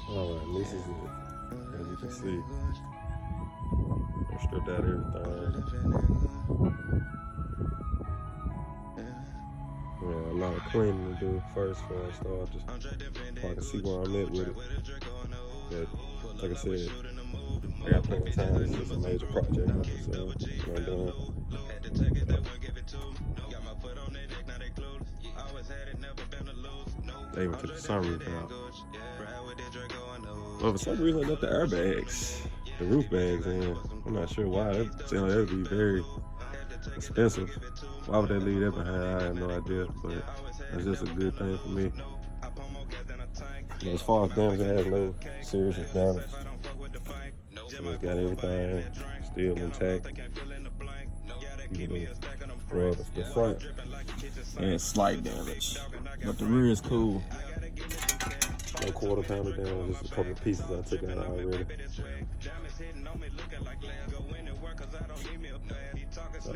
Alright, this is it. As you can see, I stripped out everything. Yeah, a lot of cleaning to do first before I start, just so I can see where I'm at with it. But like I said, I got plenty of time. This is just a major project, so I'm done. They even took the sunroof out. Well, for some reason, I left the airbags, the roof bags in. I'm not sure why. That would be very expensive. Why would they leave that behind? I have no idea, but it's just a good thing for me. But as far as damage, it has no serious damage. So it's got everything still intact. The front and slight damage, but the rear is cool. No quarter pounder down, just a couple of pieces I took out already. So,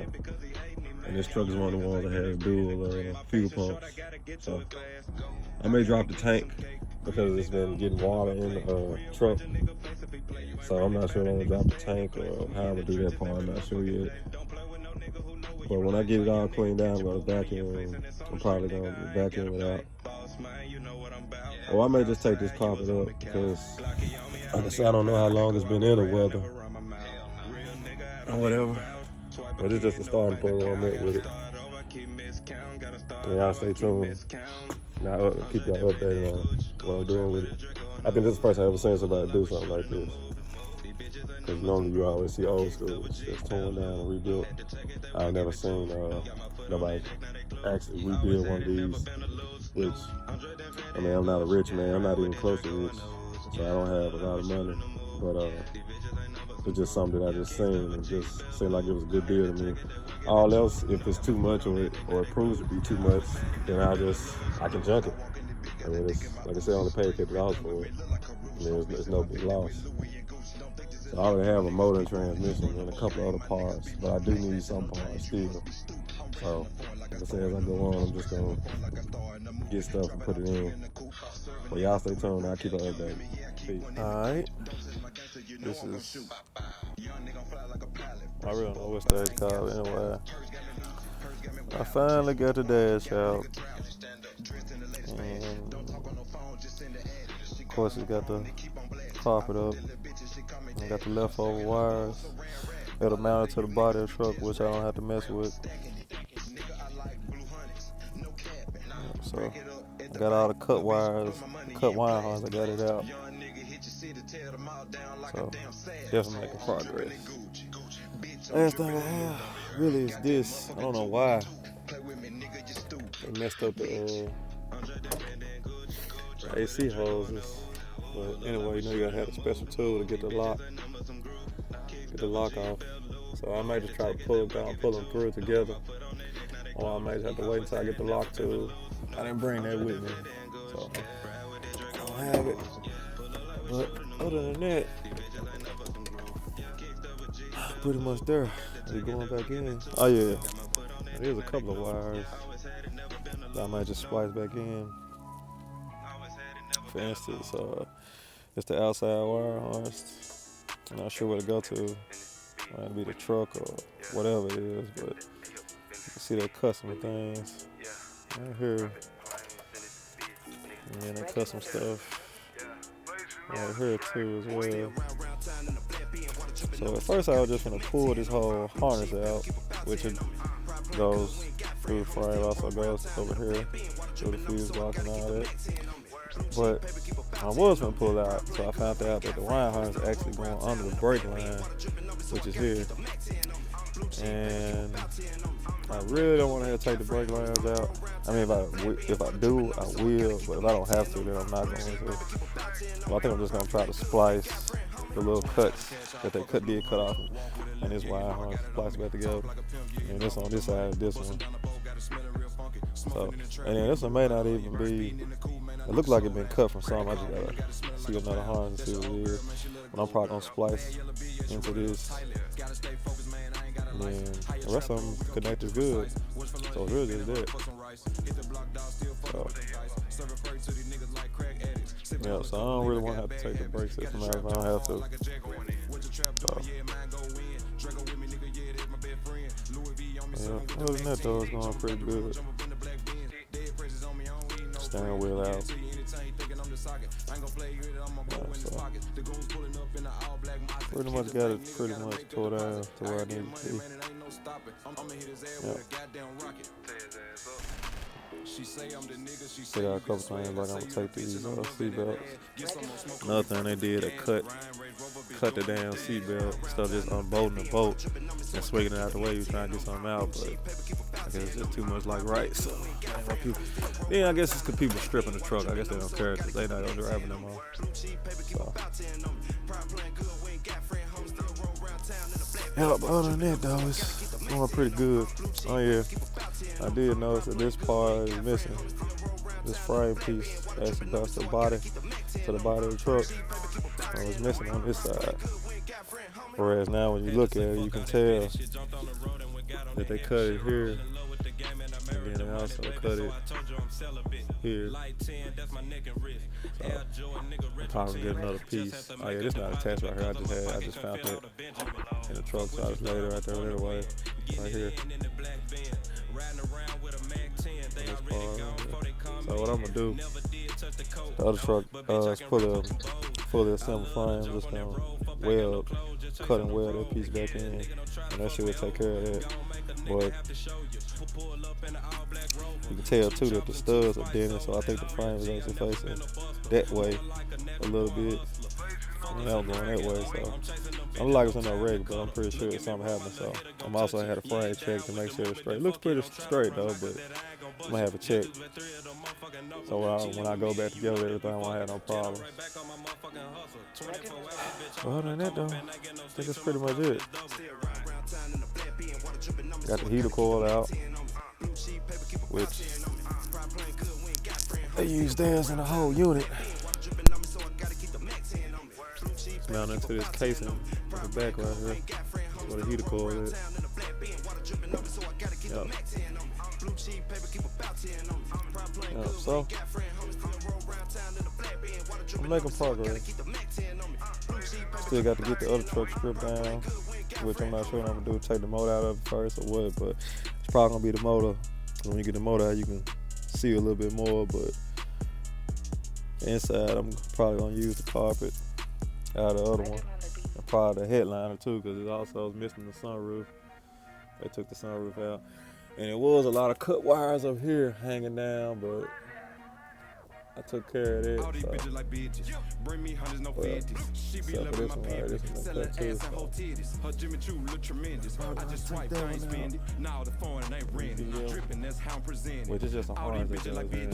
and this truck is one of the ones that has dual fuel pumps. So I may drop the tank because it's been getting water in the truck. So I'm not sure if I'm gonna drop the tank or how I'm gonna do that part. I'm not sure yet. But when I get it all cleaned out, I'm gonna vacuum. I'm probably gonna vacuum it out. Or I may just take this carpet up because, like I said, I don't know how long it's been in the weather or whatever. But it's just a starting point where I'm at with it. And y'all stay tuned. Now I'll keep y'all updated on what I'm doing with it. I think this is the first time I've ever seen somebody do something like this. Because normally you always see old school, it's just torn down and rebuilt. I've never seen nobody actually rebuild one of these, which, I mean, I'm not a rich man, I'm not even close to rich, so I don't have a lot of money, but it's just something that I just seen and just seemed like it was a good deal to me. All else, if it's too much or it proves to be too much, then I can junk it. I mean, it's, like I said, I only paid $50 for it. I mean, it's no big loss. So I already have a motor and transmission and a couple other parts, but I do need some parts still. So, like I said, as I go on, I'm just gonna get stuff and put it in. Well, y'all stay tuned. I'll keep it updated. Peace. Alright. This is, I really don't know what stage called anyway. I finally got the dash out. And of course, it got the carpet up. I got the leftover wires that'll mount it to the body of the truck, which I don't have to mess with. So I got all the cut wires, cut wire harness, I got it out. So definitely making progress. Last thing I have really is this. I don't know why they messed up the AC hoses. But anyway, you know you gotta have a special tool to get the lock off. So I may just try to pull them through together. Or I may have to wait until I get the lock tool. I didn't bring that with me, so I don't have it. But other than that, pretty much there. Are going back in? Oh yeah, there's a couple of wires that I might just splice back in. For instance, it's the outside wire harness. I'm not sure where to go to. Might be the truck or whatever it is, but you see that custom things right here. And then the custom stuff right here too as well. So at first I was just gonna pull this whole harness out, which it goes through the frame, also goes over here through the fuse box and all that. But I was gonna pull it out, so I found out that the wire harness is actually going under the brake line, which is here. And I really don't want to have to take the brake lines out. I mean, if I do, I will, but if I don't have to, then I'm not going to. Well, I think I'm just going to try to splice the little cuts that they did cut off, and this wire harness splice back together. And this on this side, this one. So, and then this one may not even be, it looks like it's been cut from some. I just gotta see another harness and see what it is. But I'm probably gonna splice into this. And then the rest of them connected good. So it's really just that. So Yeah, so I don't really want to have to take the brake system out if I don't have to. So, yeah, other than that though, it's going pretty good. Steering wheel out. Yeah, so pretty much got it pretty much tore down to where I need it to be. Still got a couple things like I'm gonna take these seatbelts. Another thing they did, they cut the damn seatbelt instead of just unbolting the bolt and swinging it out the way. You trying to get something out, but I guess it's just too much like right. So yeah, I guess it's because people stripping the truck. I guess they don't care because they not driving them all. So. Yeah, but other than that though, it's going pretty good. Oh yeah, I did notice that this part is missing. This frame piece that's the body to the body of the truck. I was missing on this side. Whereas now when you look at it, you can tell that they cut it here. And then they also cut it here. So I'm probably get another piece. Oh yeah, this not attached right here. I just found it in the truck, so I just laid it right there anyway. Right here. So what I'm gonna do, the other truck is fully assembled frame. I'm just gonna cut and weld that piece back in, and that shit will take care of that. But you can tell too that the studs are dented, so I think the frame is actually facing that way a little bit. And I'm going that way, so I'm like it's in no wreck, but I'm pretty sure something happened. So I'm also had a frame check to make sure it's straight. It looks pretty straight though, but I'm gonna have a check. So when I go back together everything, I won't have no problems. But other than that though, I think that's pretty much it. Got the heater coil out, which they use theirs in the whole unit. It's mounted into this casing in the back right here, where the heater coil is. Yep. So I'm making progress. Still got to get the other truck stripped down, which I'm not sure what I'm gonna do. Take the motor out of it first or what, but it's probably gonna be the motor. When you get the motor out, you can see a little bit more, but inside I'm probably gonna use the carpet out of the other one, and probably the headliner too, because it also was missing the sunroof. They took the sunroof out, and it was a lot of cut wires up here hanging down, but I took care of that. So. Except for this one right, this one cut too. Which is just a harness that goes in.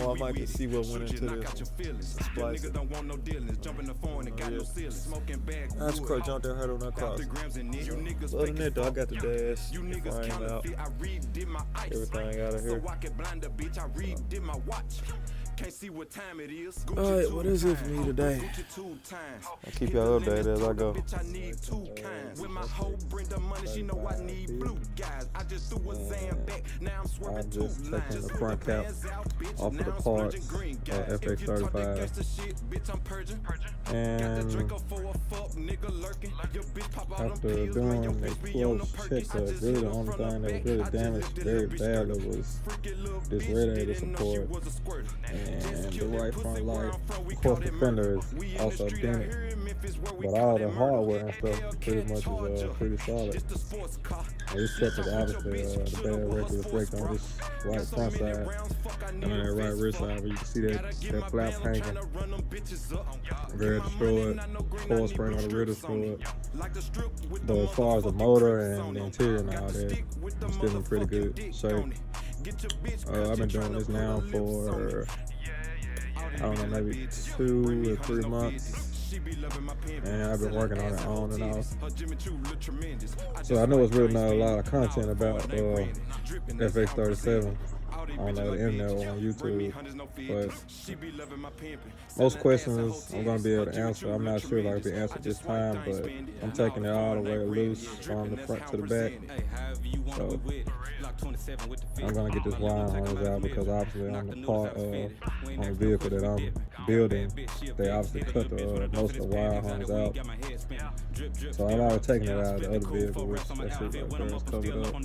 Or I might just see what went into this splice. I just jumped there, heard on that cross. Other than that though, I got the dash, the frame out. Everything out of here. Alright, what is it for me today? I'll keep y'all updated as I go. I'm just taking the front cap off of the parts Fx37. And after doing a close checkup, really the only thing that was really damaged very badly was this radiator support. And the right front light, of course the fender is also dented, but all the hardware and stuff pretty much is pretty solid. And this truck is obviously the bad record was break on this right front side and on that right rear side, where you can see that flap hanging, very destroyed, coil spring on the rear destroyed. But as far as the motor and the interior and all that, it's still in pretty good shape. I've been doing this now for, I don't know, maybe 2 or 3 months, and I've been working on it on and off. So I know it's really not a lot of content about Fx37, on the internet or on YouTube. But most questions I'm gonna be able to answer. I'm not sure if I can be answered this time, but I'm taking it all the way loose from the front to the back. So I'm gonna get this wire harness out because obviously on the part on the vehicle that I'm building, they obviously cut the most of the wire harness out. So I'm already taking it out of the other vehicle, which that shit right there is covered up. I'm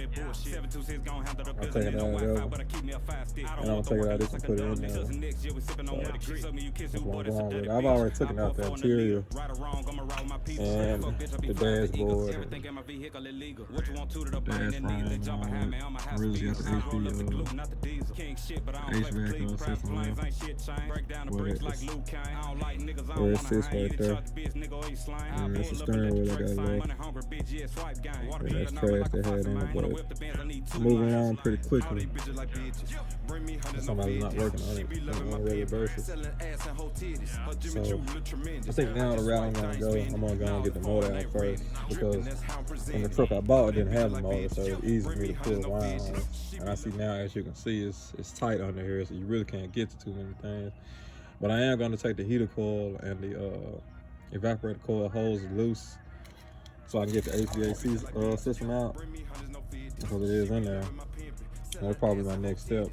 taking it out of the other one, and I'm gonna take it out of this and put it in there. So that's what I'm going with. I've already taken out the interior and the dashboard. And the dash phone. I really got the HVAC system on. Where it sits right there. And that's the steering wheel I got left. And that's trash they had in it, but moving along pretty quickly. Somebody's not working on it on a regular basis. So I think now the route I'm gonna go, I'm gonna go and get the motor out first, because when the truck I bought, it didn't have the motor, so it's easy for me to pull the wire on it. And I see now, as you can see, it's tight under here, so you really can't get to too many things. But I am going to take the heater coil and the evaporator coil hose loose, so I can get the HVAC system out, because it is in there. And that's probably my next step.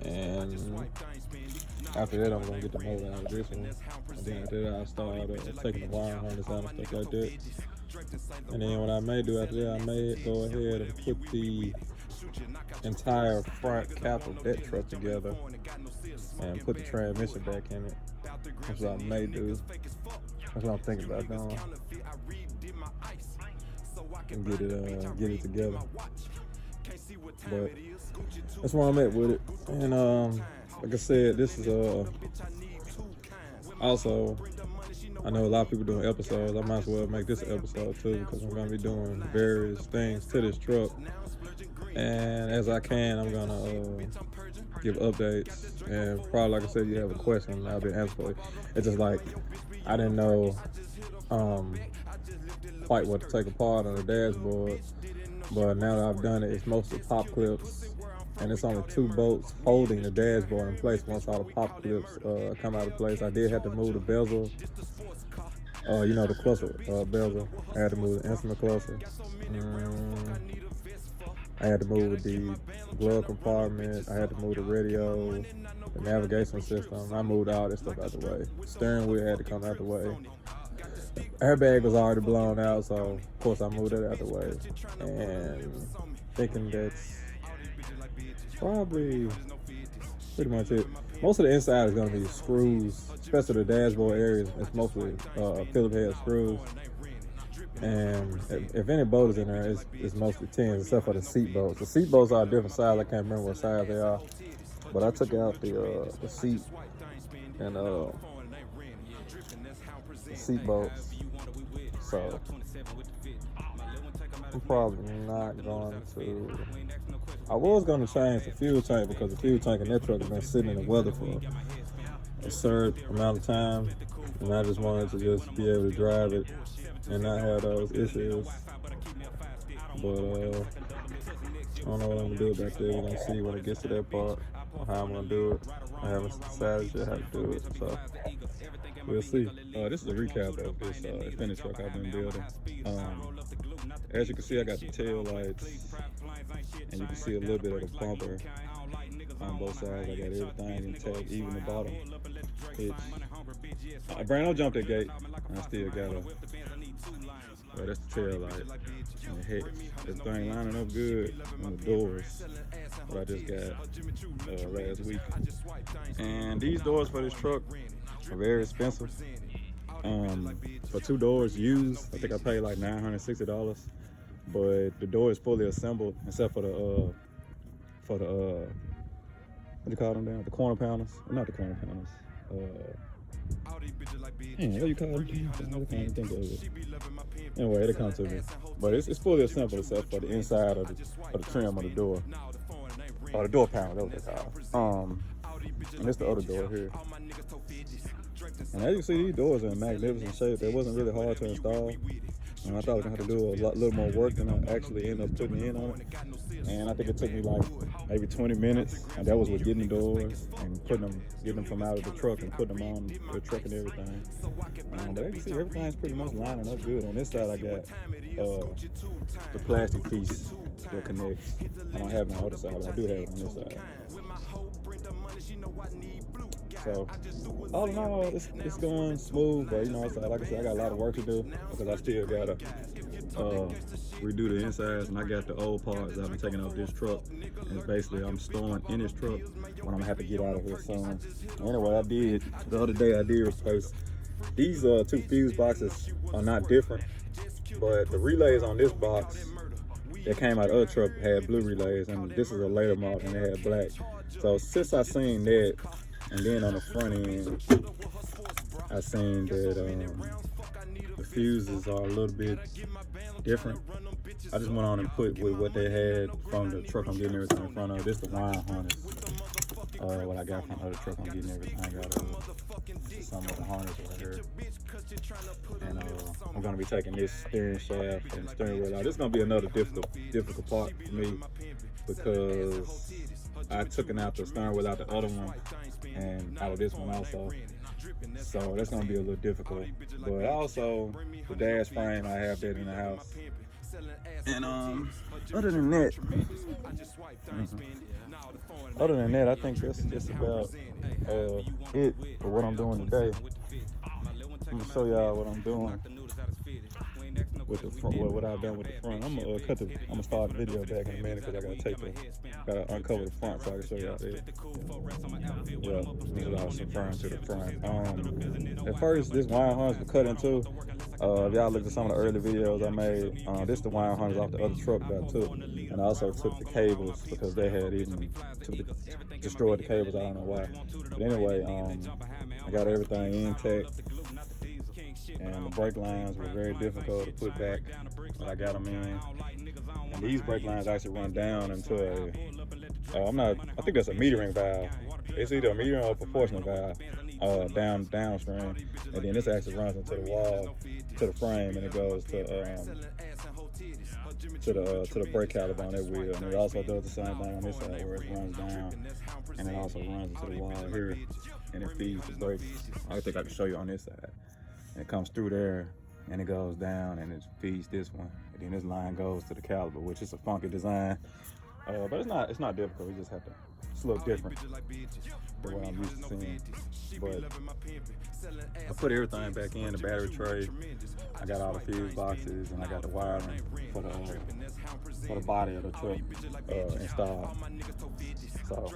And after that, I'm going to get the motor out of this one. And then after that, I'll start taking the wire harness out and stuff like that. And then what I may do after that, I may go ahead and put the entire front cap of that truck together and put the transmission back in it. That's what I may do. That's what I'm thinking about doing. And get it together. But that's where I'm at with it. And like I said, this is also, I know a lot of people doing episodes. I might as well make this an episode too, because I'm gonna be doing various things to this truck. And as I can, I'm gonna give updates. And probably, like I said, you have a question, I'll be answering it. It's just like, I didn't know quite what to take apart on the dashboard. But now that I've done it, it's mostly pop clips. And it's only 2 bolts holding the dashboard in place once all the pop clips come out of place. I did have to move the bezel, you know, the cluster bezel. I had to move the instrument cluster. I had to move the glove compartment. I had to move the radio, the navigation system. I moved all this stuff out the way. Steering wheel had to come out the way. Airbag was already blown out, so of course I moved it out the way. And thinking that's probably pretty much it. Most of the inside is going to be screws, especially the dashboard areas. It's mostly Phillips head screws. And if any bolt is in there, it's mostly 10s, except for the seat bolts. The seat bolts are a different size. I can't remember what size they are. But I took out the seat and the seat bolts. So I'm probably not going to. I was going to change the fuel tank, because the fuel tank in that truck has been sitting in the weather for a certain amount of time, and I just wanted to just be able to drive it and not have those issues. But I don't know what I'm gonna do about that. We're gonna see when it gets to that part how I'm gonna do it. I haven't decided yet how to do it, so we'll see. This is a recap of this Infinti truck I've been building. As you can see, I got the tail lights, and you can see a little bit of the bumper on both sides. I got everything intact, even the bottom hitch. Brian, don't jump that gate. I still got a. Well, that's the tail light and the hitch. This thing lining up good on the doors. What I just got last week. And these doors for this truck are very expensive. For 2 doors used, I think I paid like $960. But the door is fully assembled, except for the what do you call them down? The corner panels? Not the corner panels. What do you call them? I can't think of it. Anyway, it'll come to me. But it's fully assembled except for the inside of the trim of the door. Or the door panel, that's what they call it. And it's the other door here. And as you can see, these doors are in magnificent shape. It wasn't really hard to install. And I thought I was going to have to do a little more work than I actually ended up putting in on it. and I think it took me like maybe 20 minutes, and that was with getting the doors and getting them from out of the truck and putting them on the truck and everything. But as you see, everything's pretty much lining up good. On this side, I got the plastic piece that connects. I don't have it on the other side, but I do have it on this side. So all in all, it's going smooth, but you know, like I said, I got a lot of work to do because I still gotta redo the insides, and I got the old parts I've been taking off this truck, and basically I'm storing in this truck when I'm gonna have to get out of here soon. Anyway, the other day I did replace these two fuse boxes. Are not different, but the relays on this box that came out of the other truck had blue relays, and this is a later model and it had black. So since I seen that, and then on the front end I seen that the fuses are a little bit different, I just went on and put with what they had from the truck I'm getting everything in front of. This is the wire harness. What I got from the other truck I'm getting everything out of. Some of the harness over here. And I'm gonna be taking this steering shaft and steering wheel out. This is gonna be another difficult part for me because I took out the steering wheel out the other one and out of this one also. So that's gonna be a little difficult. But also the dash frame, I have that in the house. And other than that, I think that's just about it for what I'm doing today. I'm gonna show y'all what I'm doing with the front, what I've done with the front. I'm gonna start the video back in a minute because I gotta uncover the front so I can show y'all that. Yeah, there's a lot of front to the front. At first, this wire harness was cut into. If y'all looked at some of the early videos I made, this is the wire harness off the other truck that I took. And I also took the cables because they had even destroyed the cables. I don't know why. But anyway, I got everything intact. And the brake lines were very difficult to put back, but I got them in. And these brake lines actually run down into I think that's a metering valve. It's either a metering or a proportional valve, downstream. And then this actually runs into the wall, to the frame, and it goes to the brake caliper on that wheel. And it also does the same thing on this side where it runs down, and it also runs into the wall here, and it feeds the brakes. I think I can show you on this side. And it comes through there, and it goes down, and it feeds this one. And then this line goes to the caliper, which is a funky design. But it's not difficult. We just have to. It's a little different than what I'm used to seeing. But I put everything back in the battery tray. I got all the fuse boxes, and I got the wiring for the body of the truck installed. So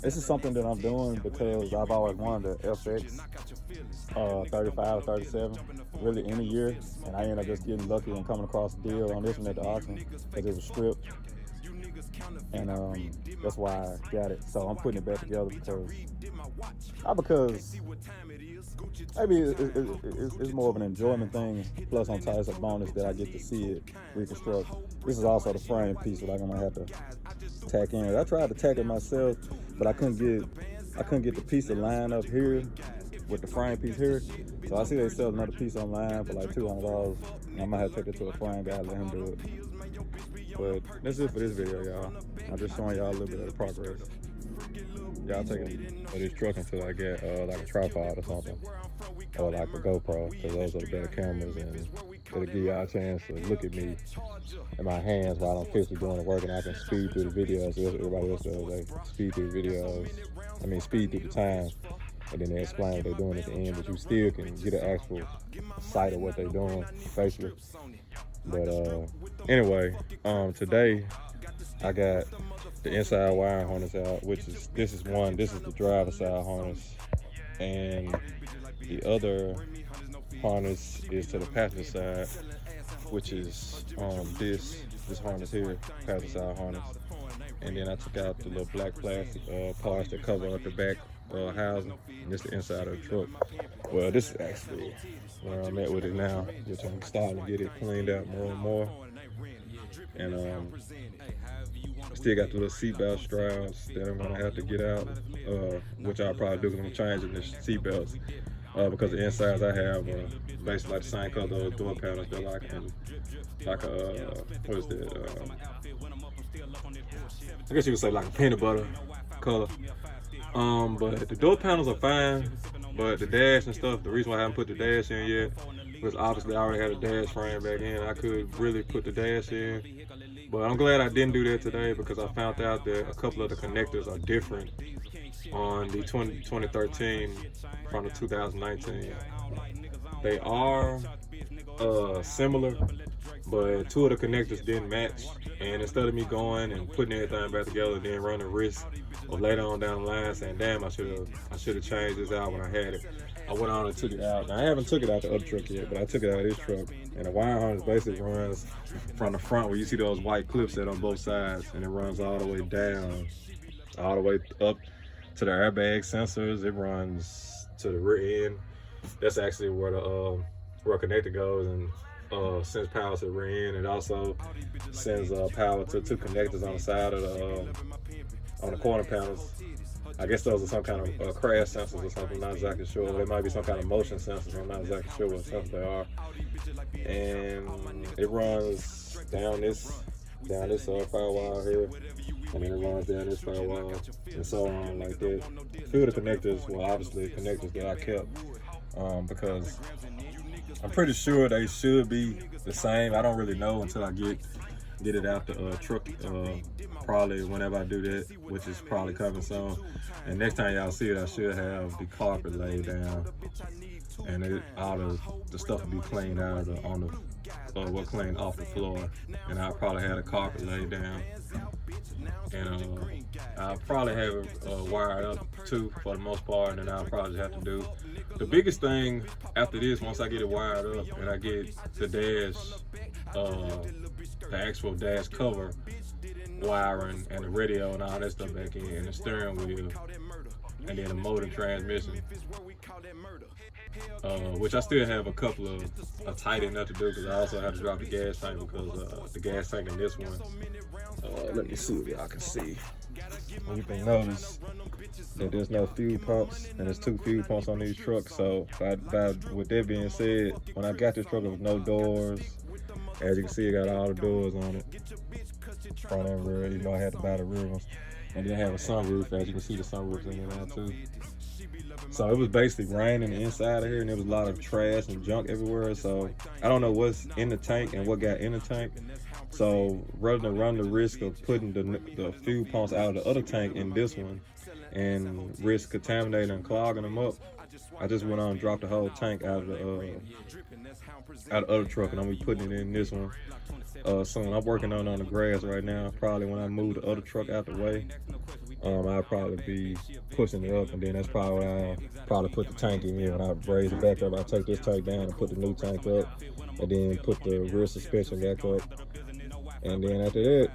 this is something that I'm doing because I've always wanted the Fx 35 or 37 really in a year, and I ended up just getting lucky and coming across a deal on this one at the auction because it was stripped, and that's why I got it. So I'm putting it back together because maybe it's more of an enjoyment thing, plus on top it's a bonus that I get to see it reconstruct. This is also the frame piece that I'm gonna have to tack in. I tried to tack it myself, but I couldn't get the piece to line up here with the frame piece here. So I see they sell another piece online for like $200, and I might have to take it to a frame guy and let him do it. But that's it for this video, y'all. I'm just showing y'all a little bit of the progress. Y'all taking this truck until I get like a tripod or something, or like a GoPro, because those are the better cameras, and it'll give y'all a chance to look at me and my hands while I'm physically doing the work, and I can speed through the videos. So everybody else does, they speed through the videos. Speed through the time, and then they explain what they're doing at the end, but you still can get an actual sight of what they're doing facially. But anyway, today I got the inside wiring harness out, this is the driver side harness, and the other harness is to the passenger side, which is this harness here, passenger side harness. And then I took out the little black plastic parts that cover up the back housing, and this is the inside of the truck. Well, this is actually where I'm at with it now, which I'm starting to get it cleaned out more and more. And still got the little seatbelt straps that I'm gonna have to get out, which I'll probably do because I'm changing the seatbelts. Because the insides I have basically like the same color of door panels. They're like a what is that? I guess you could say like a peanut butter color. But the door panels are fine, but the dash and stuff, the reason why I haven't put the dash in yet was obviously I already had a dash frame back in. I could really put the dash in, but I'm glad I didn't do that today because I found out that a couple of the connectors are different on the 2013 from the 2019. They are similar, but two of the connectors didn't match. And instead of me going and putting everything back together, then running the risk of later on down the line saying, "Damn, I should have changed this out when I had it." I went on and took it out. Now I haven't took it out the other truck yet, but I took it out of this truck. And the wire harness basically runs from the front where you see those white clips set on both sides, and it runs all the way down, all the way up to the airbag sensors. It runs to the rear end. That's actually where the connector goes and sends power to the rear end. It also sends power to two connectors on the side of the on the corner panels. I guess those are some kind of crash sensors or something. I'm not exactly sure. They might be some kind of motion sensors. I'm not exactly sure what sensors they are. And it runs down this firewall here, and then it runs down this firewall, and so on like that. A few of the connectors were obviously connectors that I kept because I'm pretty sure they should be the same. I don't really know until I get it out the truck. Probably whenever I do that, which is probably coming soon. And next time y'all see it, I should have the carpet laid down, and all the stuff will be cleaned out cleaned off the floor. And I'll probably have the carpet laid down, and I'll probably have it wired up too for the most part. And then I'll probably have to do the biggest thing after this. Once I get it wired up and I get the dash, the actual dash cover wiring and the radio and all that stuff back in, and the steering wheel, and then the motor transmission, which I still have a couple of tightening up to do because I also have to drop the gas tank because the gas tank in this one, let me see if y'all can see. You can notice that there's no fuel pumps, and there's 2 fuel pumps on these trucks. So with that being said, when I got this truck, there was no doors. As you can see, it got all the doors on it, front and rear. You know, I had to buy the rear ones, and then have a sunroof. As you can see, the sunroof's in there now too. So it was basically raining inside of here, and there was a lot of trash and junk everywhere. So I don't know what's in the tank and what got in the tank. So rather than run the risk of putting the fuel pumps out of the other tank in this one and risk contaminating and clogging them up, I just went on and dropped the whole tank out of the other truck, and I'm gonna be putting it in this one soon. I'm working on the grass right now. Probably when I move the other truck out the way, I'll probably be pushing it up, and then that's probably when I'll probably put the tank in here. When I raise it back up, I'll take this tank down and put the new tank up, and then put the rear suspension back up. And then after that,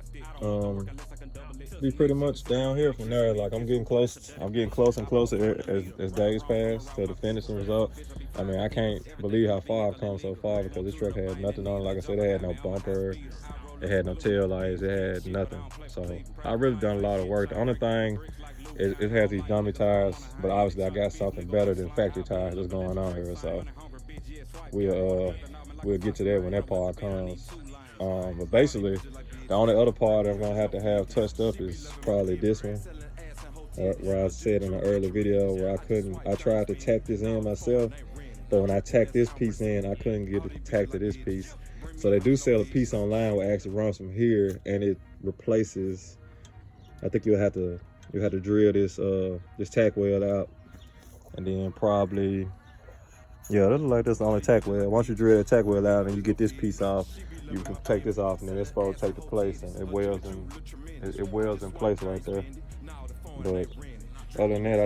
be pretty much down here from there. Like I'm getting close and closer as days pass to the finishing result. I mean, I can't believe how far I've come so far because this truck had nothing on it. Like I said, it had no bumper, it had no tail lights, it had nothing. So I really done a lot of work. The only thing is it has these dummy tires, but obviously I got something better than factory tires that's going on here. So we'll get to that when that part comes. But basically, the only other part I'm gonna have touched up is probably this one, where I said in an earlier video where I tried to tack this in myself, but when I tacked this piece in, I couldn't get it tacked to this piece. So they do sell a piece online where it actually runs from here and it replaces. I think you'll have to drill this tack wheel out, and then probably, yeah, this is like this only tack wheel. Once you drill the tack wheel out and you get this piece off, you can take this off, and then it's supposed to take the place, and it welds in place right there. But other than that,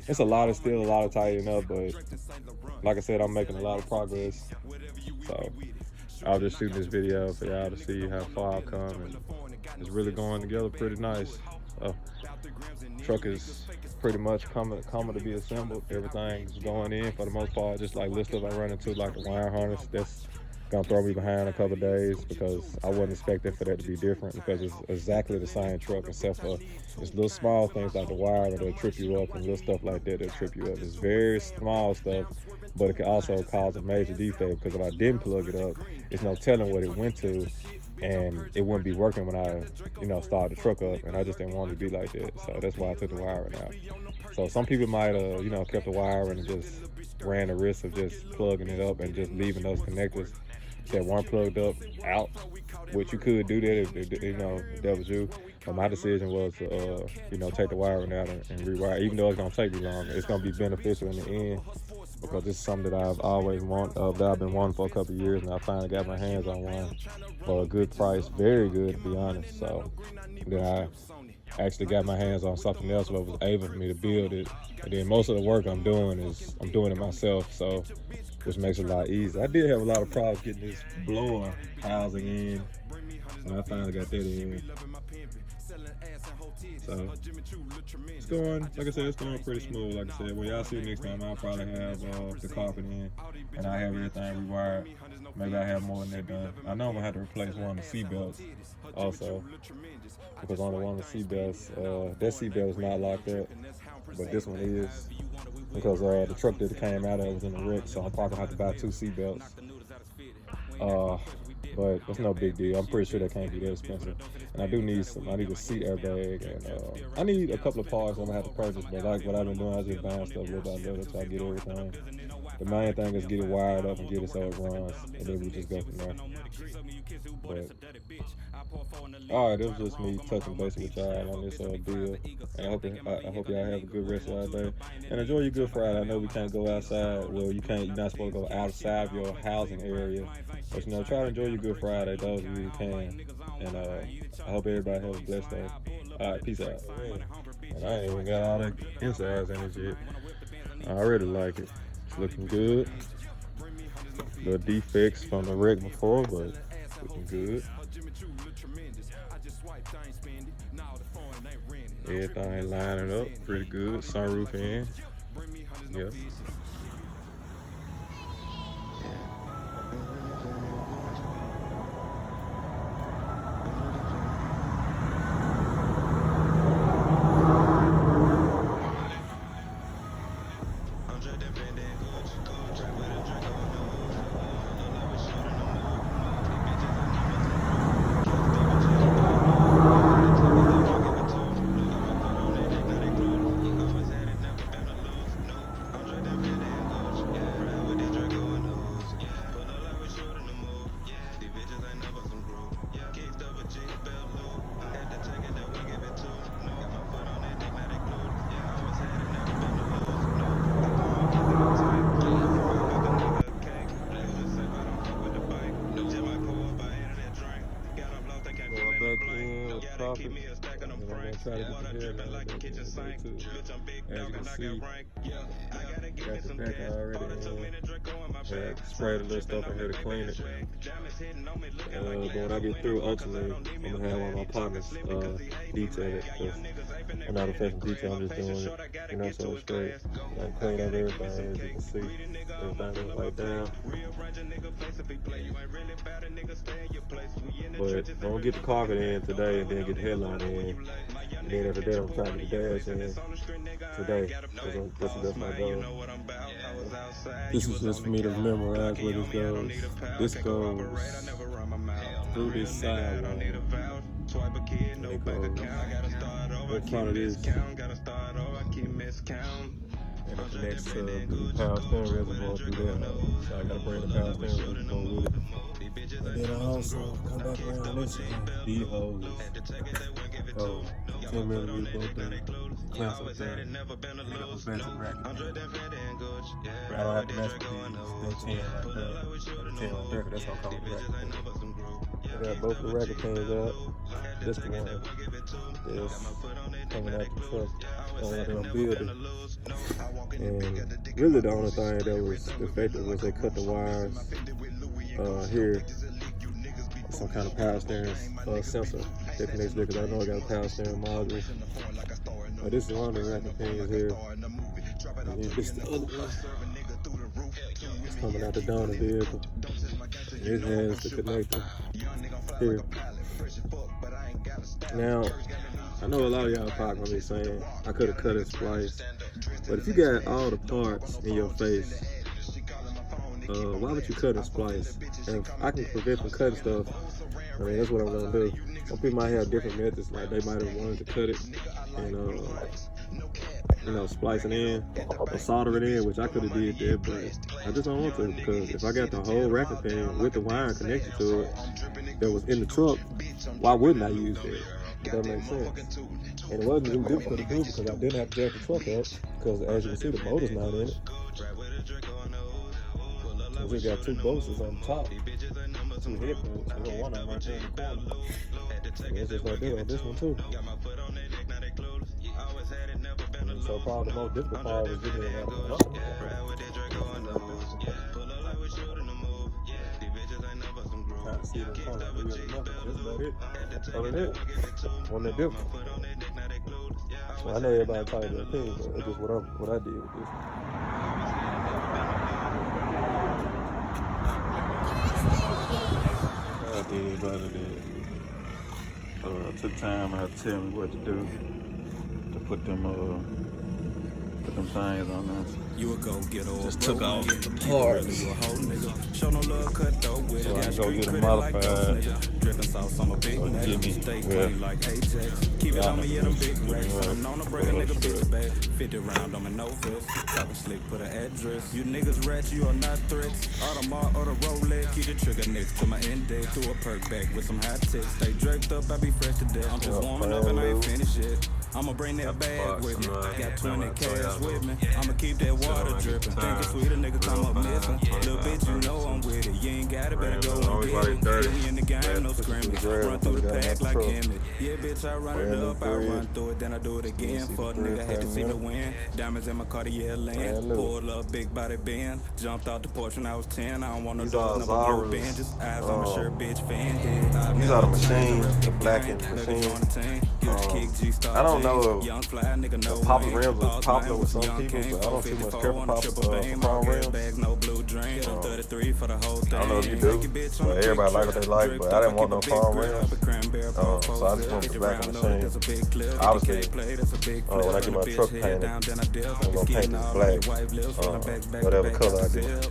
it's still a lot of tightening up, but like I said, I'm making a lot of progress. So I'll just shoot this video for y'all to see how far I've come, and it's really going together pretty nice. So truck is pretty much coming to be assembled. Everything's going in for the most part. Just like little stuff I run into, like the wire harness, that's gonna throw me behind a couple of days because I wasn't expecting for that to be different, because it's exactly the same truck except for it's little small things like the wiring that'll trip you up, and little stuff like that that'll trip you up. It's very small stuff, but it can also cause a major defect, because if I didn't plug it up, it's no telling what it went to, and it wouldn't be working when I, start the truck up, and I just didn't want it to be like that. So that's why I took the wiring out. So some people might have, kept the wiring and just ran the risk of just plugging it up and just leaving those connectors that weren't plugged up out, which you could do that if that was you. But my decision was to, take the wiring out and rewire. Even though it's gonna take me long, it's gonna be beneficial in the end because this is something that I've always that I've been wanting for a couple of years, and I finally got my hands on one for a good price, very good to be honest. So then I actually got my hands on something else that was able for me to build it, and then most of the work I'm doing it myself, so which makes it a lot easier. I did have a lot of problems getting this blower housing in, so I finally got that in. So it's going, like I said, it's going pretty smooth. Like I said, when y'all see it next time, I'll probably have the carpet in, and I have everything rewired. Maybe I have more than that done. I know I'm gonna have to replace one of the seat belts also, because on one of the seat belts, that seat belt is not locked up, but this one is, because the truck that it came out of was in the wreck, so I'm probably gonna have to buy 2 seat belts. But it's no big deal. I'm pretty sure that can't be that expensive. And I need a seat airbag, and I need a couple of parts I'm gonna have to purchase. But like what I've been doing, I just buying stuff little by little till I get everything. The main thing is get it wired up and get it so it runs, and then we just go from there. But all right, it was just me touching base with y'all on this deal. And I hope y'all have a good rest of y'all day. And enjoy your Good Friday. I know we can't go outside. Well, you can't. You're not supposed to go outside of your housing area. But try to enjoy your Good Friday, those of you who can. And I hope everybody has a blessed day. All right, peace out. And I ain't even got all the insides in it yet. I already like it. It's looking good. The defects from the wreck before, but looking good. Everything lining up pretty good. Sunroof in. Yep. Profit. And I'm gonna try to get the hair done today too. As you can see, got the back already in. Sprayed a little stuff in here to clean it. But when I get through, ultimately, I'm gonna have one of my partners detail it. I'm not a professional detail, I'm just doing it, so it's straight. I clean up everything, as you can see. Everything goes right down. But I'm gonna get the carpet in today and then get the headline in. And then after that, I'm trying to get the dash in today. That's my goal. This is just for me to memorize where this goes. This goes through this side wall. And it goes in front of this. And it connects to the power steering reservoir through there. So I gotta bring the power steering reservoir with it. And then I also come back around this end. These holes. 10 millimeter both there. Clamps up there. And it goes back to the bracket. I don't have to mess with these. They 10 like that. 10 like that, that's gonna come with the bracket. I got both the racket pins out. Just the one that's coming out the truck. I'm building. And really the only thing that was defective was they cut the wires here. Some kind of power steering sensor that connects there, because I know I got a power steering module. But this is one of the racket pins here. And then this the other one. It's coming out the donor vehicle. It has the connector here. Now, I know a lot of y'all probably gonna be saying I could have cut and spliced, but if you got all the parts in your face, why would you cut and splice? And if I can prevent from cutting stuff, I mean, that's what I'm gonna do. Some people might have different methods, like they might have wanted to cut it and splice it in or solder it in, which I could have did that, but I just don't want to, because if I got the whole wrapping pan with the wire connected to it that was in the truck, why wouldn't I use that? If that makes sense. And it wasn't too difficult to do because I didn't have to jack the truck up, because as you can see, the motor's not in it. I just got 2 bolts on top, 2 head bolts. I got one on right there in the corner. And it's just like that on this one too. And so probably the most difficult part was getting it out of the rock. Trying to see the corner, that's about it. Other than that, wasn't that difficult. So I know everybody probably their opinion, but it's just what I did with this. I did better than took time out to tell me what to do to put them things on there. You a go get old. Just took off the parts. Show no love, cut though with So I it. go get them modified. Dripping sauce, I'm a big So man. give me, Stay clean like Ajax. Keep it on me, yeah, them big racks. I'm known to break a nigga bitch back. 50 round, I'm a no fist. Talking slick, put an address. You niggas rats, you are not threats. Audemars or the Rolex. Keep the trigger next to my index. Do a perk back with some hot ticks. Stay draped up, I be fresh to death. I'm just warming up and I ain't finished yet. I'ma bring that bag with me. Got 20 cash with me. I'ma keep that water dripping. Think it's sweet, a nigga come up missing. Little bitch, you know I'm with it. You ain't got it, better go and get it. Yeah, we in the game, no scrimmage. Run through the pack like Emmett. Yeah, bitch, I run it up, I run through it, then I do it again. Fuck nigga, hate to see me win. Diamonds in my Cartier land. Pulled up, big body band. Jumped out the porch when I was 10. I don't want no doors, no blue benches. Eyes on my shirt, bitch, fan dead. These are the machines, the blackened machines. I don't know if Papa rims was popular with some people, but I don't see much care for Papa rims. I don't know if you do, but everybody like what they like, but I didn't want no palm rims, so I just went with the blackened machine. Obviously, when I get my truck painted, I'm going to paint this black, whatever color I get.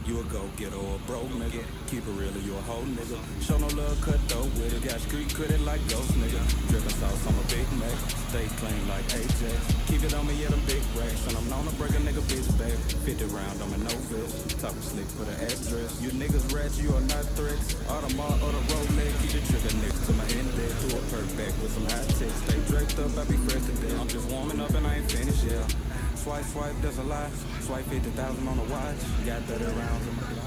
You a go-getter or a broke nigga. Keep it real or you a whole nigga. Show no love, cut though with it. Got street credit like ghost nigga. Drippin' sauce, I'm a big Mac. Stay clean like Ajax. Keep it on me, yeah, them big racks. And I'm known to break a nigga bitch back. 50 round, I'm a no vest. Talking slick for the address. You niggas rats, you are not threats. Audemars or the Rolex. Keep the trigger next to my index. Do a perk back with some hot ticks. Stay draped up, I be fresh to death. I'm just warming up and I ain't finished yet. Swipe, swipe, there's a lie. Swipe 50,000 on the watch. Got 30 rounds in my block.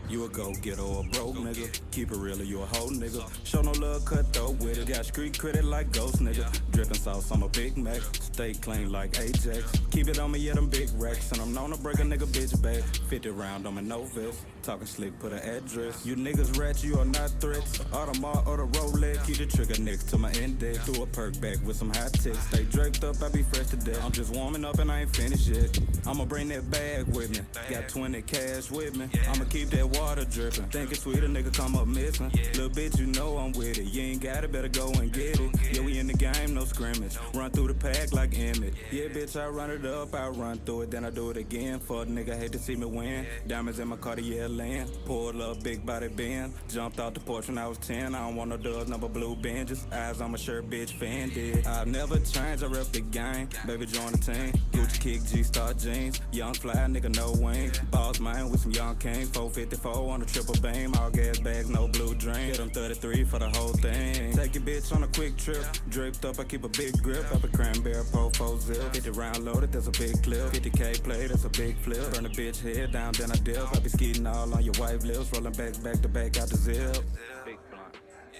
You a go-getter or a broke nigga. Keep it real or you a whole nigga. Show no love, cut though with it. Got street credit like ghost nigga. Drippin' sauce, I'm a big Mac. Stay clean like Ajax. Keep it on me, yeah, them big racks. And I'm known to break a nigga bitch back. 50 round, I'm a no vest. Talking slick, put an address. You niggas rats, you are not threats. Audemars or the Rolex. Keep the trigger next to my index. Do a perk back with some hot ticks. Stay draped up, I be fresh to death. I'm just warming up and I ain't finished yet. I'ma bring that bag with me. Got 20 cash with me. I'ma keep that water dripping. Think it's sweet, a nigga come up missing. Little bitch, you know I'm with it. You ain't got it, better go and get it. Yeah, we in the game, no scrimmage. Run through the pack like Emmett. Yeah, bitch, I run it up, I run through it, then I do it again. Fuck nigga, hate to see me win. Diamonds in my Cartier land. Pulled up, big body band. Jumped out the porch when I was 10. I don't want no doors, number blue benches. Eyes on my shirt, bitch, fan dead. I've never changed, I rep the game. Baby, join the team. Gucci kick, G-Star jeans. Young fly, nigga, no wings. Boss man with some young king. 454 on the triple beam. All gas bags, no blue dream. Hit them 33 for the whole thing. Take your bitch on a quick trip. Draped up, I keep a big grip. Up a cranberry, pro 4 zip. 50 round loaded, that's a big clip. 50K play, that's a big flip. Burn a bitch head down, then I dip. I be skeeting all on your wife lips. Rolling back to back out the zip. Big blunt, yeah.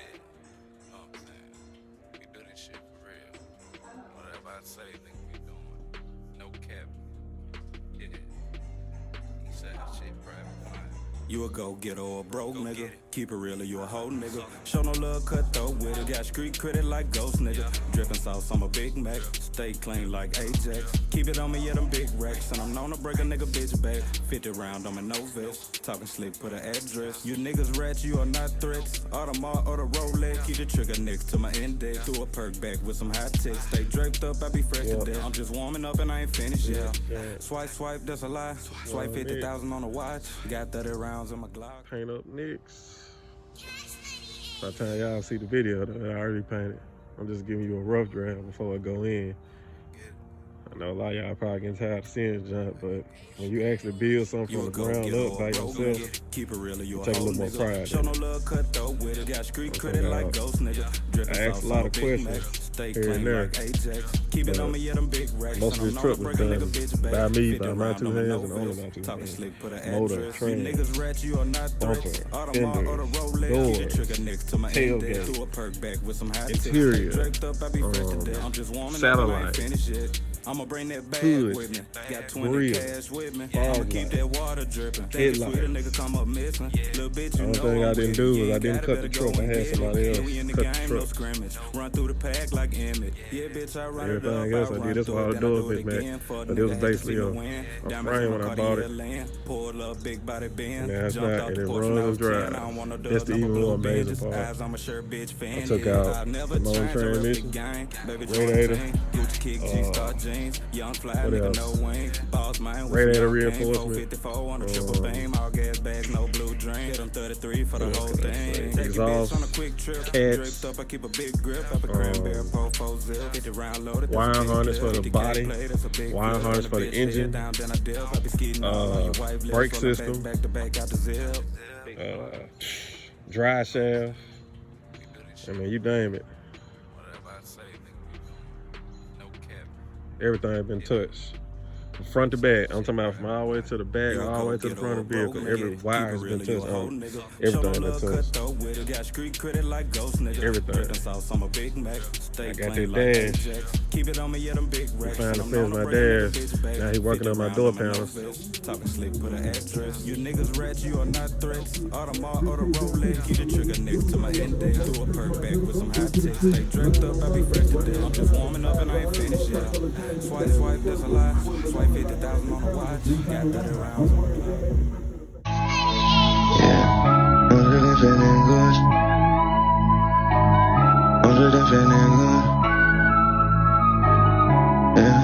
Know what I'm saying? We do this shit for real. Whatever I say, think we doing. No cap. Yeah. He said shit private. You a go-getter or a broke nigga. Keep it real or you a hoe nigga. Show no love, cutthroat with it. Got street credit like ghost nigga. Drippin' sauce, I'm a Big Mac. Stay clean like Ajax. Keep it on me, yeah, them big racks. And I'm known to break a nigga bitch back. 50 round, I'm in no vest. Talking slick, put an address. You niggas rats, you are not threats. Audemars or the Rolex. Keep the trigger next to my index. Threw a perk back with some hot ticks. Stay draped up, I be fresh to death. I'm just warming up and I ain't finished yet. Swipe, swipe, that's a lie. Swipe 50,000 on the watch. Got 30 rounds in my Glock. Paint up next. By the time y'all see the video, though, I already painted. I'm just giving you a rough draft before I go in. I know a lot of y'all probably getting tired of seeing junk, but when you actually build something from the ground up by yourself, keep it real, you take a little more pride. Show no love, cutthroat with it. Got street credit like ghost nigga. I asked a lot of questions here and there. Keep it on me, yeah, them big racks. Most of this truck was done by me, by my two hands, and only my two hands. Motor, trans, bumper, fender, doors, tailgate, interior, satellite, I'ma bring that bag with me. Got 20 cash with me. I'ma keep that water dripping. Headlight. Nigga come up missing. Little bitch, you know. The only thing I didn't do was I didn't cut the truck. I had somebody else cut the truck. Run through the pack like Emmett. Yeah, bitch, I run everything else I did. That's why I was doing it, man. But it was basically a frame when I bought it. And that's not, and it runs and drives. That's the even more amazing part. I took out the motor transmission, radiator, what else? Radiator reinforcement, exhaust, cats, wire harness for the body, wire harness for the engine, brake system, dry shaft. I mean, you name it. Everything has been touched. From front to back. I'm talking about from all the way to the back, all the way to the front of the vehicle. Every wire has been touched. Everything has been touched. Everything. I got that dash. I'm trying to finish my dash. Now he working on my door panels. Talking slick, put an address. You niggas rats, you are not threats. Audemars or the Rolex. Keep the trigger next to my index. Do a perk back with some hot ticks. Stay draped up, I be fresh to death. I'm just warming up and I ain't finished yet. Swipe, swipe, that's a lie. Swipe 50,000 on the watch. Got 30 rounds on the clock. Yeah, I'm really feeling good. I'm really feeling good. Yeah.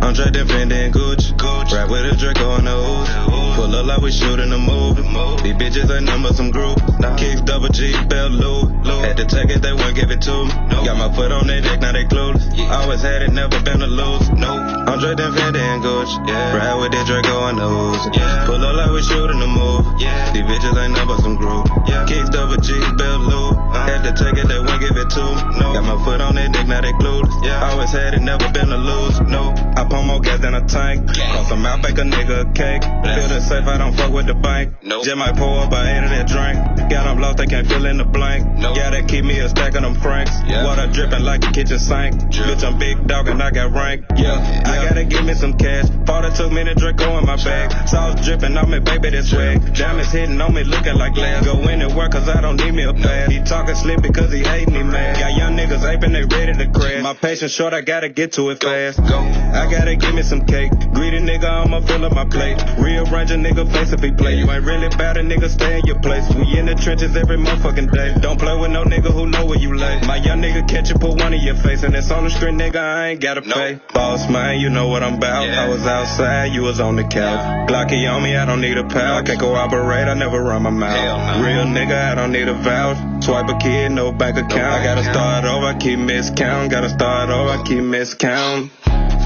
I'm just defending Gucci. Right with a Draco on the ooze. Pull up like we shooting a movie. These bitches ain't number some group. Kicks double G, belt loop. Had to take it, they wouldn't give it to me. Got my foot on their dick, now they clueless. Always had it, never been a lose. I'm just defending Gucci. Ride with that Draco on the ooze. Pull up like we shooting a movie. These bitches ain't number some group. Kicks double G, belt loop. Had to take it, they wouldn't give it to me. Got my foot on their dick, now they clueless. Always had it, never been a lose. I pump more gas than a tank. Cause I'm out, bake a nigga a cake. Feel it safe, I don't fuck with the bank. Just might pour up, I ate of that drink. Got them lost, they can't fill in the blank. Yeah, they keep me a stack of them franks. Water dripping like a kitchen sink. Bitch, I'm big dog and I got rank. I gotta give me some cash. Father took me to Draco in my bag. Sauce dripping on me, baby, this swag. Diamonds hitting on me, looking like glass. Go anywhere cause I don't need me a pass. He talking slick because he hate me, man. Got young niggas aping, they ready to crash. My patience short, I gotta get to it fast. I gotta give me some cake. Greedy nigga, I'ma fill up my plate. Rearrange a nigga face if he play. You ain't really bad, a nigga stay in your place. We in the trenches every motherfucking day. Don't play with no nigga who know where you lay. My young nigga catch you, put one in your face. And it's on the street, nigga, I ain't gotta pay. Boss man, you know what I'm about. I was outside, you was on the couch. Glocky on me, I don't need a pal. I can't cooperate, I never run my mouth. Real nigga, I don't need a vouch. Swipe a kid, no bank account. I gotta start over, I keep miscount. Gotta start over, I keep miscount.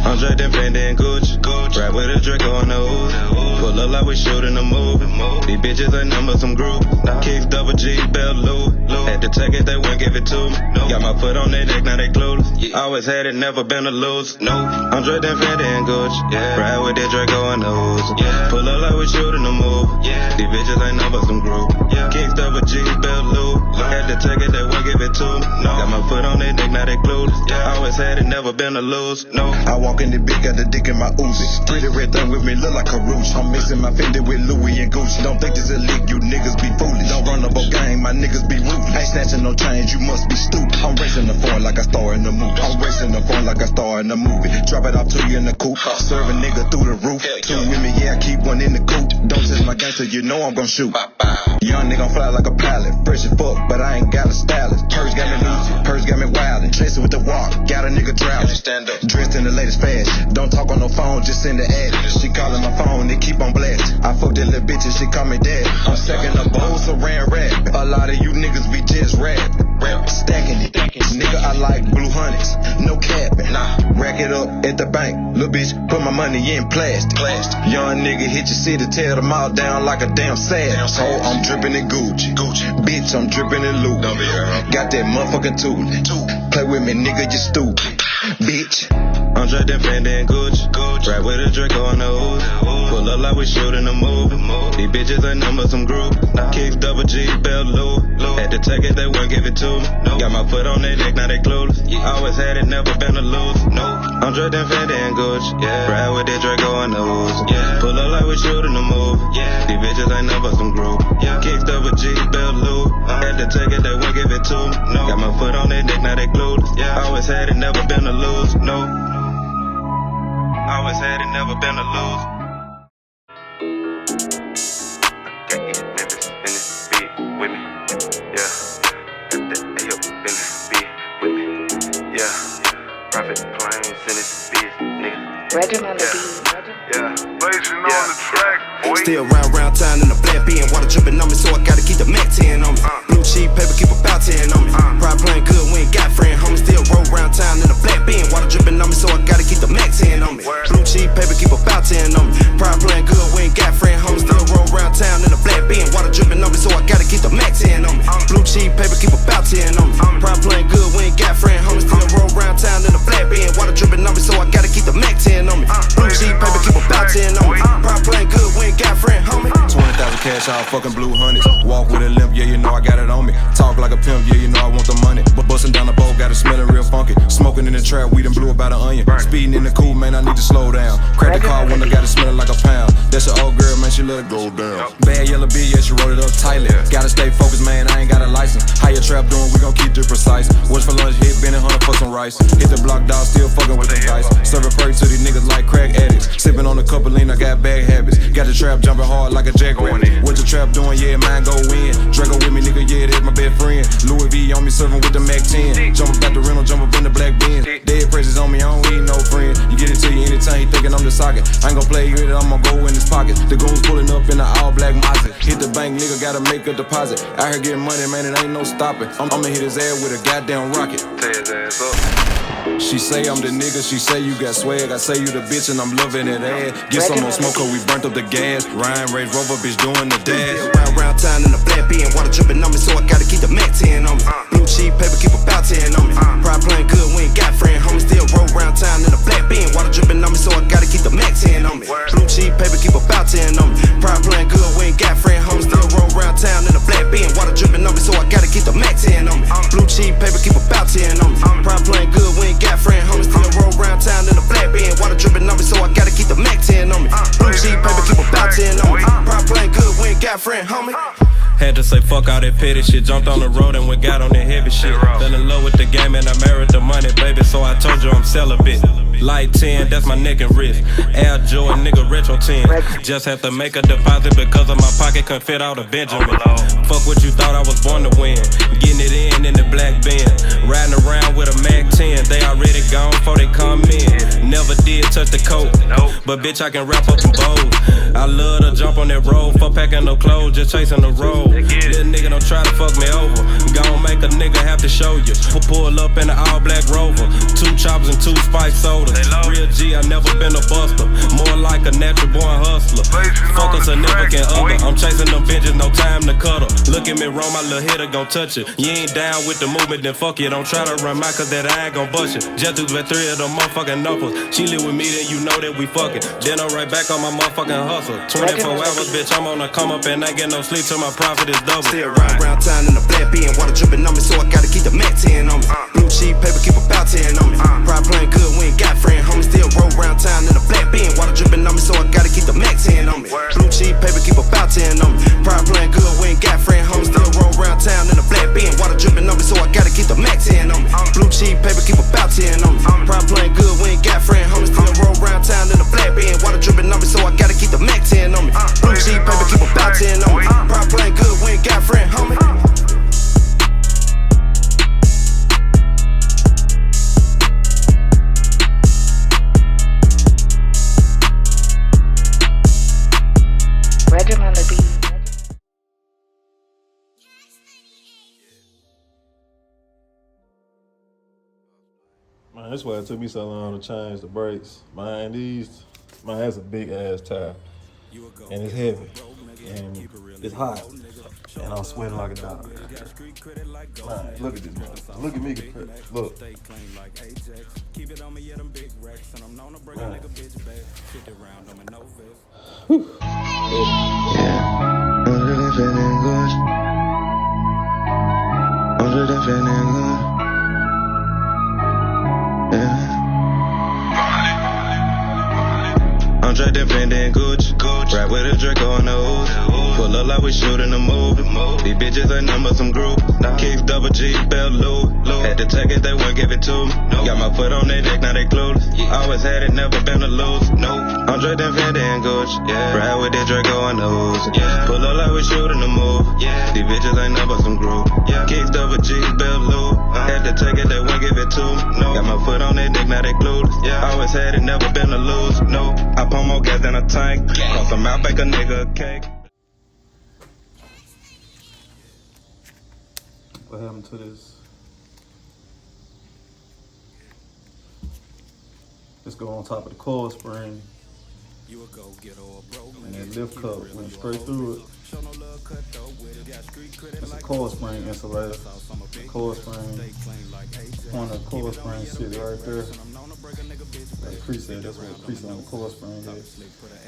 I'm just defending Gucci. Ride with a Draco on the ooze. Pull up like we shooting a movie. These bitches ain't number some group. Kicks double G, belt loop. Had to take it, they wouldn't give it to me. Got my foot on their neck, now they clueless. Always had it, never been a lose. I'm just defending Gucci. Ride with that Draco on the ooze. Pull up like we shooting a movie. These bitches ain't number some group. Kicks double G, belt loop. Had to take it, they wouldn't give it to me. Got my foot on their neck, now they clueless. Always had it, never been a lose. I walk walking the big, got the dick in my Uzi. Pretty red thing with me, look like a rooch. I'm mixing my Fendi with Louis and Gucci. Don't think this a league, you niggas be foolish. Don't run up a game, my niggas be ruthless. Ain't snatching no change, you must be stupid. I'm racing the phone like I star in the movie. I'm racing the phone like I star in the movie. Drop it off to you in the coupe. Serve a nigga through the roof. Two with me, yeah, I keep one in the coupe. Don't test my gangster, you know I'm gon' shoot. Young nigga, I'm fly like a pilot. Fresh as fuck, but I ain't got a stylist. Purse got me loose, purse got me wildin'. Chasing with the walk, got a nigga drowning. Dressed in the latest fashion. Don't talk on no phone, just send the ad. She calling my phone, they keep on blasting. I fuck that little bitch and she call me dad. I'm second the bowl, so ran rap. A lot of you niggas be just rap. Stacking it. Nigga, I like blue honeys. No capping. Rack it up at the bank. Little bitch, put my money in plastic. Young nigga hit your city, tear them all down like a damn sad. Oh, I'm dripping in Gucci. Bitch, I'm dripping in Louis. Got that motherfucking tool. Play with me, nigga, you stupid. Bitch. I'm dressed in Infinti and Gucci. Right with a Draco on the ooze. Pull up like we shooting a movie. These bitches ain't number some group. Kicks double G, belt low. Had to take it, they wouldn't give it to me. Got my foot on their neck, now they clueless. Always had it, never been a lose. I'm dressed in Infinti and Gucci. Ride with that Draco on the ooze. Pull up like we shooting a movie. These bitches ain't number some group. Kicks double G, belt low. Had to take it, they wouldn't give it to me. Got my foot on their neck, now they clueless. Always had it, never been a lose. Always had it, never been a lose. Got these niggas in this beat with me, yeah. Got that A-up in this beat with me, yeah. Profit planes in this beat, nigga. Regiment on the beat. Yeah, blazing on the track, boy. Still round town in the black bin, water dripping on me, so I gotta keep the Mac 10 on me. Blue cheap paper, keep about 10 on me. Pride playing good, we ain't got friend, homie. Still roll round town in the black bin, water dripping on me, so I gotta keep the Mac 10 on me. Blue cheap paper, keep about 10 on me. Pride playing good, we ain't got friend, homie. Still roll round town in the black bin, water dripping on me, so I gotta keep the Mac 10 on me. Blue cheap paper, keep about 10 on me. Pride playing good, we ain't got friend, homie. Still roll round town in the black bin, water dripping on me, so I gotta keep the Mac 10 on me. Blue cheap paper, keep about 10 on me. Pride playing good, we ain't got friend, homie. 20,000 cash, all fucking blue honeys. Walk with a limp, yeah, you know I got it on me. Talk like a pimp, yeah, you know I want the money. But bustin' down the boat, got it smelling real funky. Smoking in the trap, we done blew about an onion. Speeding in the coupe, man, I need to slow down. Crack the car when I got it smelling like a pound. That's your old girl, man, she let it go down. Bad yellow bitch, yeah, she rolled it up tightly. Gotta stay focused, man, I ain't got a license. How your trap doing, we gon' keep it precise. What's for lunch, hit Benny Hunter for some rice. Hit the block dog, still fucking with the dice. Serving perk to these niggas like crack addicts. Sipping on a couple lean, I got bad habits. Got the trap jumping hard like a jackrabbit. What the trap doing, yeah, mine go in. Draco with me, nigga, yeah, that's my best friend. Louis V on me, serving with the Mac 10. Jump up out the rental, jump up in the black Benz. Dead presses on me, I don't need no friend. You get it to you anytime, he thinking I'm the socket. I ain't gon' play with it, I'm gon' go in his pocket. The goons pulling up in the all black Mazda. Hit the bank, nigga, gotta make a deposit. Out here getting money, man, it ain't no stopping. I'ma hit his ass with a goddamn rocket. Tear his ass up. She say I'm the nigga, she say you got swag. I say you the bitch and I'm loving that ass. Get some more smoke, cause we burnt up the gas. Ryan Range Rover, bitch, doing the dash. Round town in the black bin, water dripping on me, so I gotta keep the Mac 10 on me. Blue cheap paper, keep about 10 on me. Pride playing good, we ain't got friend, homie. Still roll round town in the black bin, water dripping on me, so I gotta keep the Mac 10 on me. Blue cheap paper, keep about 10 on me. Pride playing good, we ain't got friend, homie. Still roll round town in the black bin, water dripping on me, so I gotta keep the Mac 10 on me. Blue cheap paper, keep about 10 on me. Pride playing good, we ain't got friend, homie. Still roll round town in the black bin, water dripping on me, so I gotta keep the Mac 10 on me. Blue cheap paper, keep about 10 on me. Pride playing good, we ain't got friend, homie. Had to say fuck all that petty shit. Jumped on the road and we got on that heavy shit. Fell in love with the game and I married the money, baby. So I told you I'm celibate. Light 10, that's my neck and wrist. Air Jordan, nigga, retro 10. Just have to make a deposit because of my pocket couldn't fit out a Benjamin. Fuck what you thought, I was born to win. Getting it in the black bin. Riding around with a Mac 10. They already gone before they come in. Never did touch the coat, but bitch, I can wrap up some bowls. I love to jump on that road. Fuck packing no clothes, just chasing the road. This nigga don't try to fuck me over. Gon' make a nigga have to show you. Pull up in an all black Rover. 2 choppers and 2 spiked sodas. Real G, I never been a buster. More like a natural born hustler. Fuck a significant other. I'm chasing them bitches, no time to cuddle. Look at me wrong, my little hitter gon' touch it. You ain't down with the movement, then fuck you. Don't try to run my cause that I ain't gon' bust it. Just through 3 of them motherfucking knuckles. She live with me, then you know that we fucking. Then I'm right back on my motherfucking hustle. 24 hours, bitch, I'm on a come up and ain't get no sleep till my profit is double. Still round town in the black bin, water dripping on me, so I gotta keep the Mac 10 on me. Blue cheap paper, keep about 10 on me. Pride playing good, we ain't got got friend homies. Still roll around town in a black bin. Water dripping on me, so I gotta keep the max in on me. Blue cheese paper, keep about 10 on me. Pride playing good, we ain't got friend homies. Still roll around town in a black bin. Water dripping on me, so I gotta keep the max in on me. Blue cheese paper, keep about 10 on me. Pride playing good, we ain't got friend homies. Still roll around town in a black bin. Water dripping on me, so I gotta keep the max in on me. Blue cheese paper, keep about 10 on me. Pride playing good, we ain't got friend homie. Regiment on the beat. Man, that's why it took me so long to change the brakes. Man, that's a big ass tire. And it's heavy. And it's hot. And I'm sweating like a dog. Man, look at this man. Look at me compared. Look. Whew. I'm really feeling good. I'm really feeling good. Yeah. I'm Dre defending Gucci. Ride with a Draco on the ooze. Pull up like we shooting a movie. These bitches ain't number some group. Kicks double G, belt loop. Had to take it, they won't give it to me. Got my foot on their neck, now they clueless. Always had it, never been a lose. Nope. I'm Dre defending Gucci. Ride with that Draco on the ooze. Pull up like we shooting a movie. These bitches ain't number some group. Kicks double G, belt loop. Had to take it, they won't give it to me. Got my foot on their neck, now they clueless. Always had it, never been a lose. Nope. I pump more gas than a tank. Cross some out, bake a nigga a cake. What happened to this? Let's go on top of the coil spring. And that lift cup went straight through it. It's a coil spring insulator. The coil spring, point of the coil spring sits right there. That preset, that's what the preset on the coil spring is.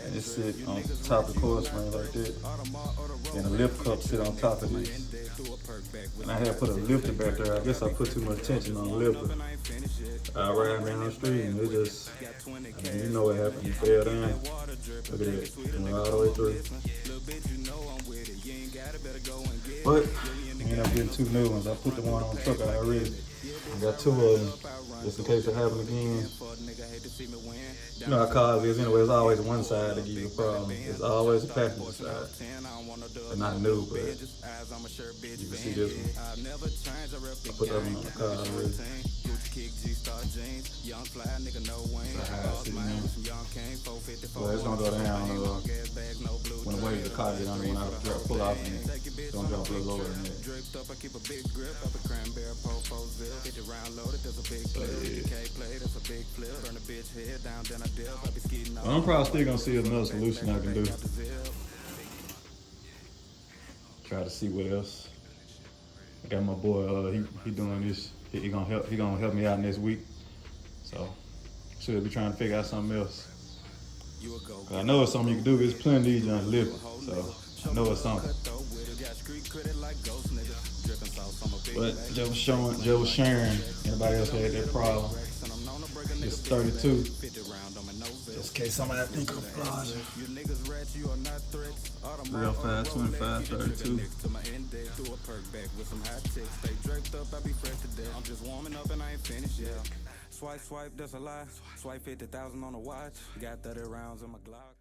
And it sits on top of the coil spring like that. And the lift cup sit on top of this. And I had put a lifter back there. I guess I put too much tension on the lifter. I ride down the street and it just, I mean, you know what happened, you fell down. Look at that, it went all the way through. But I ended up getting 2 new ones. I put the one on the truck out already. I got 2 of them, just in case it happens again. You know how cars is anyway, it's always one side that gives you a problem. It's always the passenger side. But not new, but you can see this one. I put that one on the car already. Well, it's gonna go down when the weight of the car get under, when I pull off and it's gonna drop a little lower than that. Well, I'm probably still gonna see another solution I can do. Try to see what else. I got my boy, he doing this. He gonna help me out next week. So should be trying to figure out something else. I know it's something you can do. There's plenty of these young living, so I know it's something. But Joe was sharing. Anybody else had that problem? It's 32. Just in case somebody think of flaws. 305, 25, 32. Swipe, that's a lie. Swipe 50,000 on the watch. Got 30 rounds in my Glock.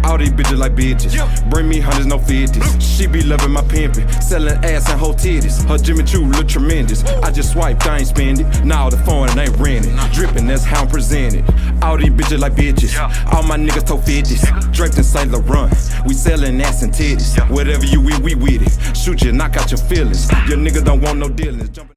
All these bitches like bitches. Bring me hundreds, no 50s. She be loving my pimpin', selling ass and whole titties. Her Jimmy Choo look tremendous. I just swiped, I ain't spend it. Now the phone ain't rented. Drippin', that's how I'm presented. All these bitches like bitches. All my niggas told 50s. Draped in St. Laurent. We sellin' ass and titties. Whatever you with, we with it. Shoot you, knock out your feelings. Your nigga don't want no dealings.